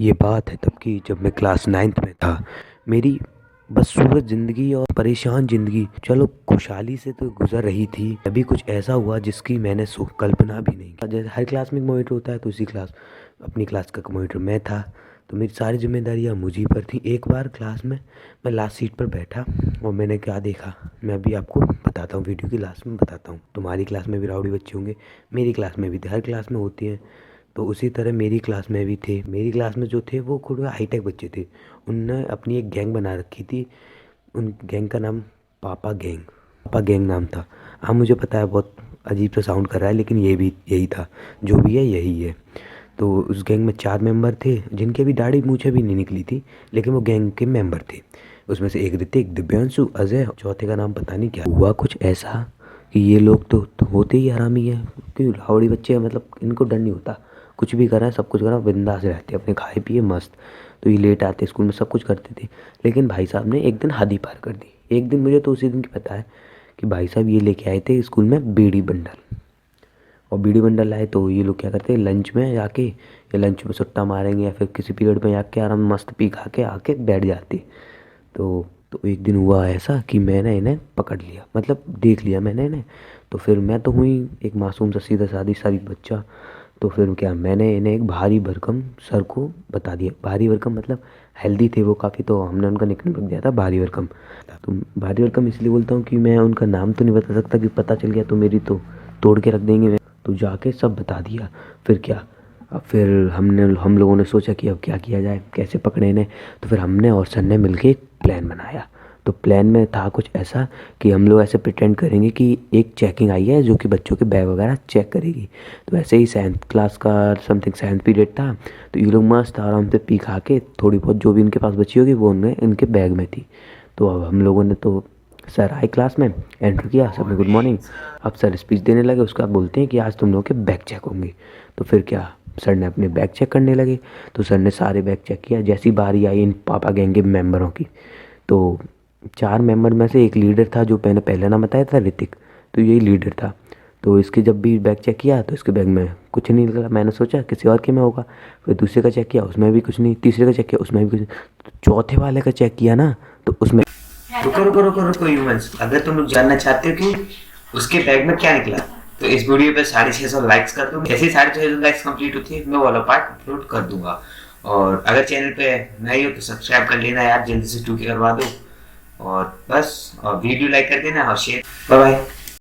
ये बात है तब की जब मैं क्लास 9th में था। मेरी बदसूरत ज़िंदगी और परेशान ज़िंदगी चलो खुशहाली से तो गुजर रही थी, अभी कुछ ऐसा हुआ जिसकी मैंने कल्पना भी नहीं की। जैसे हर क्लास में एक मॉनिटर होता है, तो इसी क्लास अपनी क्लास का मॉनिटर मैं था। तो मेरी सारी जिम्मेदारियाँ मुझी पर थी। एक बार क्लास में मैं लास्ट सीट पर बैठा और मैंने क्या देखा, मैं अभी आपको बताता हूँ, वीडियो की लास्ट में बताता हूँ। तुम्हारी क्लास में भी राउडी बच्चे होंगे, मेरी क्लास में भी थे, हर क्लास में होती हैं। तो उसी तरह मेरी क्लास में भी थे। मेरी क्लास में जो थे वो थोड़े हाईटेक बच्चे थे। उनने अपनी एक गैंग बना रखी थी। उन गैंग का नाम पापा गैंग नाम था। हाँ मुझे पता है बहुत अजीब सा साउंड कर रहा है, लेकिन ये भी यही था, जो भी है यही है। तो उस गैंग में 4 मेंबर थे जिनके भी दाढ़ी मूछें भी नहीं निकली थी, लेकिन वो गैंग के मेंबर थे। उसमें से एक ऋतिक, दिव्यांशु, अजय, चौथे का नाम पता नहीं क्या। हुआ कुछ ऐसा कि ये लोग तो होते ही हरामी हैं, क्योंकि लाहौड़ी बच्चे हैं, मतलब इनको डर नहीं होता। कुछ भी करा, सब कुछ करा, बिंदास रहते अपने, खाए पिए मस्त। तो ये लेट आते स्कूल में, सब कुछ करते थे। लेकिन भाई साहब ने एक दिन हद ही पार कर दी। एक दिन, मुझे तो उसी दिन की पता है कि भाई साहब ये लेके आए थे स्कूल में बीड़ी बंडल। और बीड़ी बंडल लाए तो ये लोग क्या करते हैं, लंच में जाके या लंच में सुट्टा मारेंगे या फिर किसी पीरियड में जाके आराम मस्त पी खा के आके बैठ जाते। तो एक दिन हुआ ऐसा कि मैंने इन्हें पकड़ लिया, मतलब देख लिया मैंने इन्हें। तो फिर मैं तो हुई एक मासूम सा सीधा सादी सारी बच्चा। तो फिर क्या, मैंने इन्हें एक भारी भरकम सर को बता दिया। भारी भरकम मतलब हेल्दी थे वो काफ़ी, तो हमने उनका निकनेम रख दिया था भारी भरकम। तो भारी भरकम इसलिए बोलता हूँ कि मैं उनका नाम तो नहीं बता सकता, कि पता चल गया तो मेरी तो तोड़ के रख देंगे। तो जाके सब बता दिया। फिर क्या, अब फिर हम लोगों ने सोचा कि अब क्या किया जाए, कैसे पकड़े इन्हें। तो फिर हमने और सर ने मिलके एक प्लान बनाया। तो प्लान में था कुछ ऐसा कि हम लोग ऐसे प्रिटेंड करेंगे कि एक चेकिंग आई है जो कि बच्चों के बैग वगैरह चेक करेगी। तो ऐसे ही 7th क्लास का समथिंग 7th पीरियड था। तो ये लोग मस्त आराम से पी खा के थोड़ी बहुत जो भी इनके पास बची होगी वो उनमें इनके बैग में थी। तो अब हम लोगों ने तो, सर आए क्लास में, एंटर किया, सबने गुड मॉर्निंग। अब सर स्पीच देने लगे, उसके बाद बोलते हैं कि आज तुम लोगों के बैग चेक होंगे। तो फिर क्या, सर ने अपने बैग चेक करने लगे। तो सर ने सारे बैग चेक किया। जैसी बारी आई इन पापा गैंग के मेंबरों की, तो 4 मेंबर में से एक लीडर था, जो मैंने पहले नाम बताया था, ऋतिक। तो यही लीडर था। तो इसके जब भी बैग चेक किया तो इसके बैग में कुछ नहीं निकला। मैंने सोचा किसी और के में होगा। फिर दूसरे का चेक किया, उसमें भी कुछ नहीं। तीसरे का चेक किया, उसमें भी कुछ नहीं। तो चौथे वाले का चेक किया ना, तो उसमें, रुको रुको रुको रुको ह्यूमंस, अगर तुम लोग जानना चाहते हो कि उसके बैग में क्या निकला, तो इस वीडियो पे 650 लाइक्स कर दो। जैसे ही 650 लाइक्स कंप्लीट होती है मैं वाला पार्ट अपलोड कर दूंगा। और अगर चैनल पे नए हो तो सब्सक्राइब कर लेना यार, जल्दी से 2K करवा दो। और बस, और वीडियो लाइक कर देना और शेयर। Bye bye.